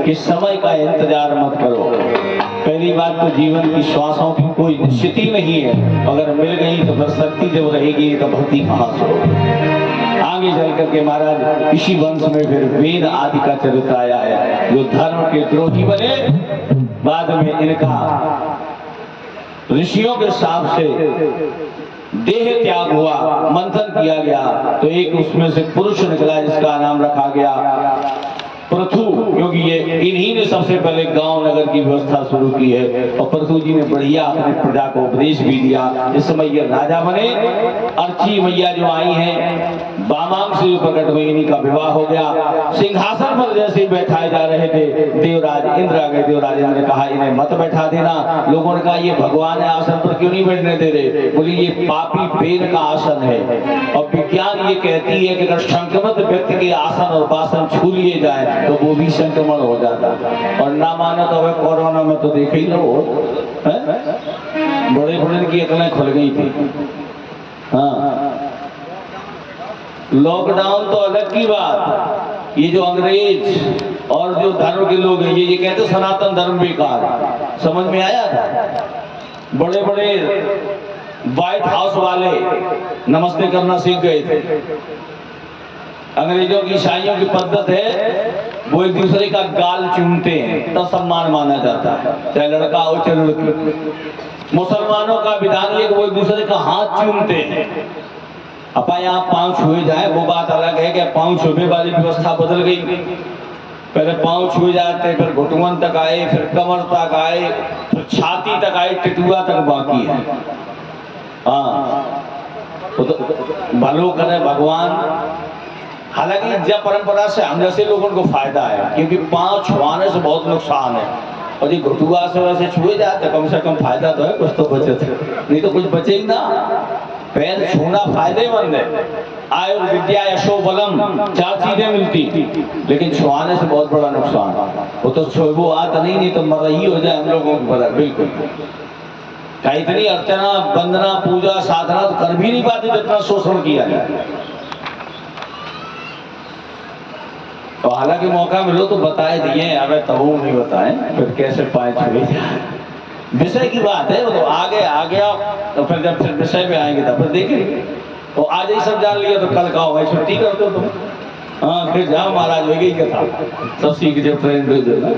कि समय का इंतजार मत करो। पहली बात तो जीवन की श्वासों की कोई निश्चित ही नहीं है, अगर मिल गई तो फिर शक्ति जब रहेगी तो भक्ति कहाँ से होगी। आगे चल करके महाराज इसी वंश में फिर वेद आदि का चरित्र आया है, जो धर्म के द्रोही बने, बाद में इनका ऋषियों के हिसाब से देह त्याग हुआ, मंथन किया गया, तो एक उसमें से पुरुष निकला जिसका नाम रखा गया पृथु, क्योंकि ये इन्हीं ने सबसे पहले गांव नगर की व्यवस्था शुरू की है। और पृथु जी ने बढ़िया अपने प्रजा को उपदेश भी दिया। इस समय ये राजा बने, अर्ची मैया जो आई हैं बामांग से जो प्रकट हुई, इन्हीं का विवाह हो गया। सिंहासन पर जैसे बैठाए जा रहे थे, देवराज इंद्र आ गए। देवराज इंद्र ने कहा इन्हें मत बैठा देना। लोगों ने कहा ये भगवान है, आसन पर क्यों नहीं बैठने दे रहे? बोली ये पापी पेड़ का आसन है, और विज्ञान ये कहती है कि अगर संक्रमित व्यक्ति के आसन और बासन छू लिए जाए तो वो भी संक्रमण हो जाता। और ना माना तो हमें कोरोना में तो देख ही लो, बड़े बड़े की अकलें खुल गई थी। हाँ, लॉकडाउन तो अलग की बात, ये जो अंग्रेज और जो धर्म के लोग हैं ये कहते सनातन धर्म बेकार, समझ में आया था? बड़े बड़े व्हाइट हाउस वाले नमस्ते करना सीख गए थे। अंग्रेजों की ईसाइयों की पद्धत है वो एक दूसरे का गाल चूमते हैं, तब सम्मान माना जाता है, चाहे लड़का हो चाहे लड़की। मुसलमानों का विधान ये कि वो एक दूसरे का हाथ चूमते हैं। अपा यहाँ पांव छुए जाए वो बात अलग है कि पांव छुए वाली व्यवस्था बदल गई। पहले पांव छुए जाते, फिर घुटुअन तक आए, फिर कमर तक आए, फिर छाती तक आए, टिटुआ तक बाकी है। हाँ, तो भलो करे भगवान। हालांकि जब परंपरा से हम जैसे लोगों को फायदा है, क्योंकि पांव छुआने से बहुत नुकसान है, और ये घुटुआ से वैसे छुए जाते कम से कम फायदा तो है, कुछ तो बचे थे, नहीं तो कुछ बचे ही ना। पैर छूना फायदेमंद है, आयुर्विद्या यशो बलम 4 चीजें मिलती, लेकिन छुआने से बहुत बड़ा नुकसान। वो तो छुबो आता नहीं तो मरही हो जाए हम लोगों को पता। बिल्कुल इतनी अर्चना वंदना पूजा साधना तो कर भी नहीं पाते जितना शोषण किया जाए। तो हालांकि मौका मिलो तो बताए दिए, अगर तब नहीं बताए फिर कैसे पाए छुए जाए। विषय की बात है, वो तो आगे आ गया, तो फिर जब फिर विषय में आएंगे तब फिर देखेंगे। तो आज ही सब जान लिया तो कल का होगा छुट्टी कर दो तुम। हाँ, फिर जाओ महाराज हो गई कथा, सब सीख जो ट्रेन भेज देना।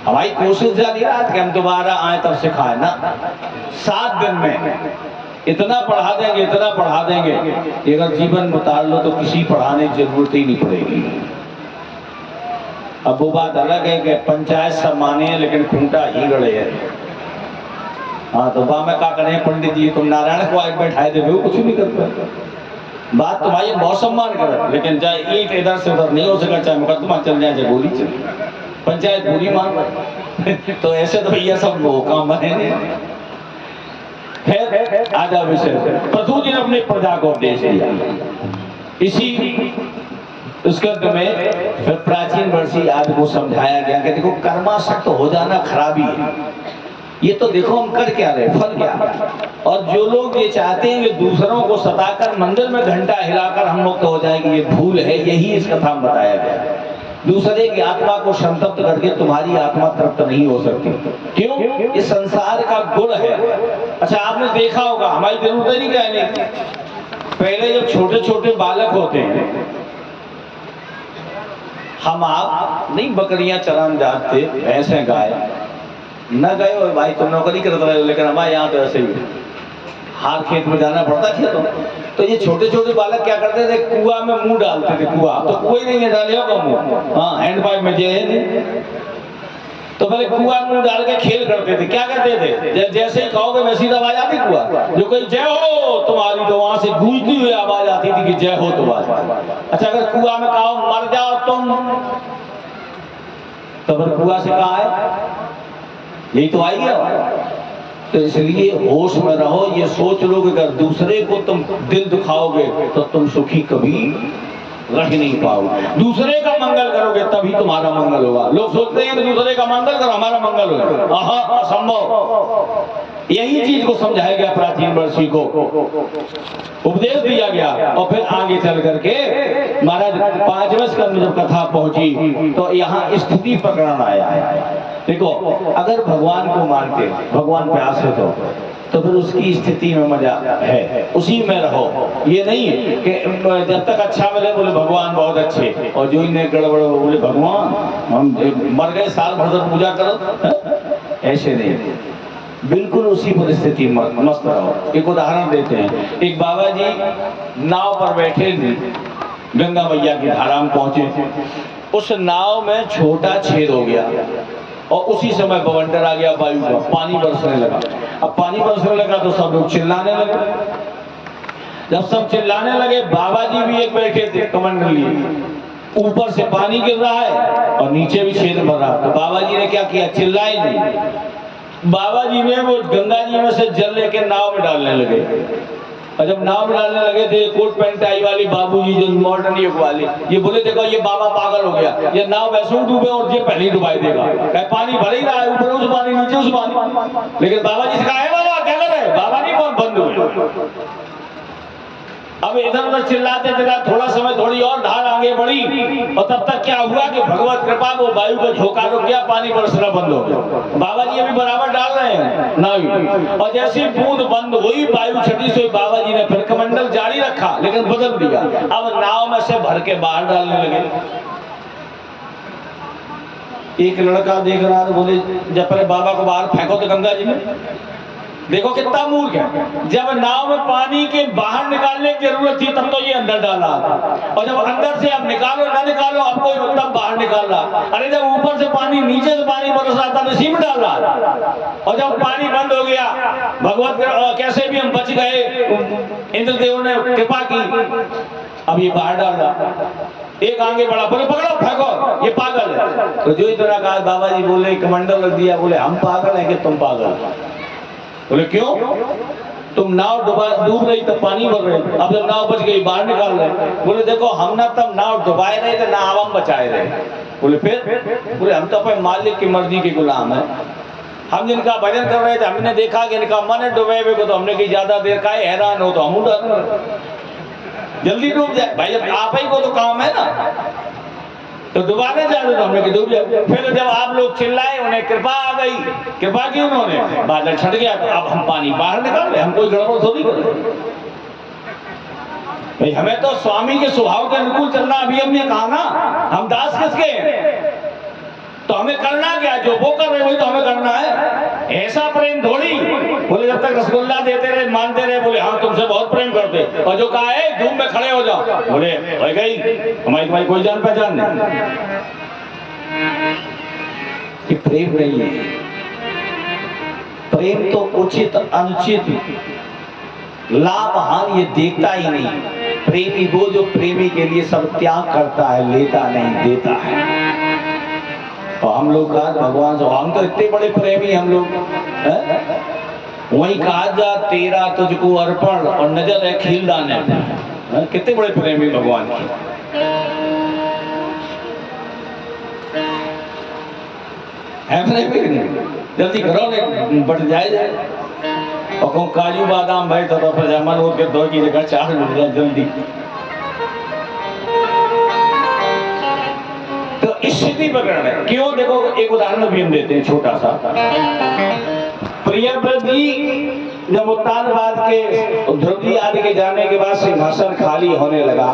हमारी कोशिश जारी रहा कि हम दोबारा आए तब सिखाए ना। 7 दिन में इतना पढ़ा देंगे, इतना पढ़ा देंगे कि अगर जीवन उतार लो तो किसी पढ़ाने की जरूरत ही नहीं पड़ेगी। अब वो बात अलग है कि पंचायत सब माने हैं लेकिन खूंटा ही गड़े है। हाँ, तो वहां में क्या करें पंडित जी, तुम नारायण को आगे बैठाए दे, कुछ नहीं कर पाए। बात तो भाई बहुत सम्मान करे, लेकिन चाहे ईट इधर से उधर नहीं हो सका, चाहे मुकदमा चल जाए, चाहे गोली चले, पंचायत पूरी मान। तो ऐसे तो भैया सब काम बने नहीं। खैर आजा विषय, पृथु जी ने अपनी प्रजा को उपदेश दिया। इसी स्कंद में फिर प्राचीन वर्षी आदि को समझाया गया कि देखो कर्मासक्त हो जाना खराबी है, ये तो देखो हम कर क्या रहे, फल क्या। और जो लोग ये चाहते हैं कि दूसरों को सताकर मंदिर में घंटा हिलाकर हम मुक्त हो जाएंगे, ये भूल है। यही इस कथा में बताया गया। दूसरे की आत्मा को संतप्त करके तुम्हारी आत्मा तृप्त नहीं हो सकती। क्यों? ये संसार का गुण है। अच्छा, आपने देखा होगा, हमारी जरूरत नहीं कहने की, पहले जब छोटे छोटे बालक होते हैं हम आप नहीं बकरियां चरान जाते, भैंसें गाय न गए हो भाई, तुम नौकरी करते रहे हो, लेकिन हमारे यहाँ तो ऐसे ही हार खेत में जाना पड़ता खेतों। तो ये छोटे छोटे बालक क्या करते थे, कुआं में मुंह डालते थे। कुआं तो कोई नहीं है डाले होगा मुंह, हाँ हैंड पाइप में जे है नहीं, तो पहले कुआं मुंह डाल के खेल करते थे। क्या करते थे, जैसे ही कहोगे वैसी आवाज आती कुआं, जो कोई जय हो तुम्हारी, तो वहां से गूंजती हुई आवाज आती थी कि जय हो तुम्हारी। अच्छा अगर कुआं में कहो मर जाओ तुम, तो फिर कुआं से कहा है, यही तो आई गया। तो इसलिए होश में रहो, ये सोच लो कि अगर दूसरे को तुम दिल दुखाओगे तो तुम सुखी कभी रह नहीं पाओगे। दूसरे का मंगल करोगे तभी तुम्हारा मंगल होगा। लोग सोचते हैं कि दूसरे का मंगल करो हमारा मंगल होगा, असंभव। यही चीज को समझाया गया प्राचीन वर्षी को, उपदेश दिया गया। और फिर आगे चल करके महाराज 5वें स्कंद में जब कथा पहुंची तो यहाँ स्थिति प्रकरण आया। देखो अगर भगवान को मानते, भगवान पे आश्रित हो, तो फिर उसकी स्थिति में मजा है, उसी में रहो। ये नहीं है कि जब तक अच्छा मिले बोले भगवान बहुत अच्छे, और जो इन्हें गड़बड़ हो बोले भगवान हम मर गए साल भर तक पूजा करो, ऐसे नहीं। बिल्कुल उसी परिस्थिति में मस्त रहो। एक उदाहरण देते हैं, एक बाबा जी नाव पर बैठे थे, गंगा मैया की धारा में पहुंचे, उस नाव में छोटा छेद हो गया और उसी समय बवंडर आ गया वायु का, पानी बरसने लगा। अब पानी बरसने लगा तो सब लोग चिल्लाने लगे। जब सब चिल्लाने लगे, बाबा जी भी एक बैठे थे कमंडल लिए, ऊपर से पानी गिर रहा है और नीचे भी छेद भर रहा। तो बाबा जी ने क्या किया, चिल्लाए नहीं। बाबा जी ने वो गंगा जी में से जल लेके नाव में डालने लगे। और जब नाव में डालने लगे थे, कोट पैंट टाई वाली बाबूजी जो मॉडर्न युग वाले, ये बोले देखो ये बाबा पागल हो गया, ये नाव वैसे ही डूबे और ये पहले ही डुबाई देगा, पानी भर ही रहा है, ऊपर उस पानी नीचे उस पानी। लेकिन बाबा जी से कहा है बाबा क्या कर रहे, बाबा नहीं बंद हुए। अब इधर उधर चिल्लाते चिल्लाते थोड़ा समय थोड़ी और धार आगे बढ़ी, और तब तक क्या हुआ कि भगवत कृपा को वायु का झोंका रुक गया, पानी बरसना बंद हो गया। बाबा जी अभी बराबर डाल रहे हैं नाव, और जैसी बूंद बंद हुई, वायु छठी से बाबा जी ने फिर कमंडल जारी रखा, लेकिन बदल दिया। अब नाव में से भर के बाहर डालने लगे। एक लड़का देख रहा था, बोले जब पहले बाबा को बाहर फेंको तो गंगा जी में, देखो कितना मूर्ख है। जब नाव में पानी के बाहर निकालने की जरूरत थी तब तो ये अंदर डाला, और जब अंदर से अब निकालो ना निकालो अब कोई तब बाहर निकाल रहा। अरे जब ऊपर से पानी नीचे से पानी बरस रहा था इसी में डाल रहा, और जब पानी बंद हो गया, भगवत कैसे भी हम बच गए, इंद्रदेव ने कृपा की, अब ये बाहर डाल रहा। एक आगे बढ़ा, बोले पकड़ो फेंको, ये पागल है। तो जो इतना कहा, बाबा जी बोले कमंडल रख दिया, बोले हम पागल हैं कि तुम पागल? बोले क्यों, तुम नाव डूब रही तब पानी भर रहे, अब जब नाव बच गई बाहर निकाल रहे। बोले देखो हम ना तब नाव डुबाए रहे थे ना हम बचाए रहे। बोले फिर? बोले हम तो अपने मालिक की मर्जी के गुलाम है। हम जिनका भजन कर रहे थे हमने देखा कि इनका मन है डुबे हुए को, तो हमने की ज्यादा देर का हैरान हो तो हम डर जल्दी डूब जाए भाई, जब आप ही को तो काम है ना, तो डुबाने जा रहे तो हमने डूब जाए। फिर जब आप लोग चिल्लाए, उन्हें कृपा आ गई, कृपा की उन्होंने, बादल छट गया, तो अब हम पानी बाहर निकाल रहे, हम कोई गड़बड़ थोड़ी कर रहे भाई। हमें तो स्वामी के स्वभाव के अनुकूल चलना। अभी हमने कहा ना हम दास किसके, तो हमें करना क्या, जो वो कर रहे वही तो हमें करना है। ऐसा प्रेम थोड़ी, बोले जब तक रसगुल्ला देते रहे मानते रहे, बोले हाँ तुमसे बहुत प्रेम करते, और जो कहा है धूप में खड़े हो जाओ, बोले हो गई हमारी तुम्हारी कोई जान पहचान नहीं। कि प्रेम नहीं है, प्रेम तो उचित अनुचित लाभ हानि ये देखता ही नहीं। प्रेमी वो जो प्रेमी के लिए सब त्याग करता है, लेता नहीं देता है। और हम लोग आज भगवान से, हम तो इतने बड़े प्रेमी हम लोग, वही कहा जा तेरा तुझको अर्पण और नजर है खीलदाने, कितने बड़े प्रेमी भगवान के। है प्रेमी, जल्दी करो ने बढ़ जाए। और कहूँ काजू बादाम भाई तो फिर मन हो के 2 की जगह 4 मिल जाए जल्दी। तो स्थिति प्रकरण है। क्यों, देखो एक उदाहरण भी हम देते हैं छोटा सा। प्रियव्रत जी जब उत्तानपाद के ध्रुव जी आदि के जाने के बाद सिंहासन खाली होने लगा,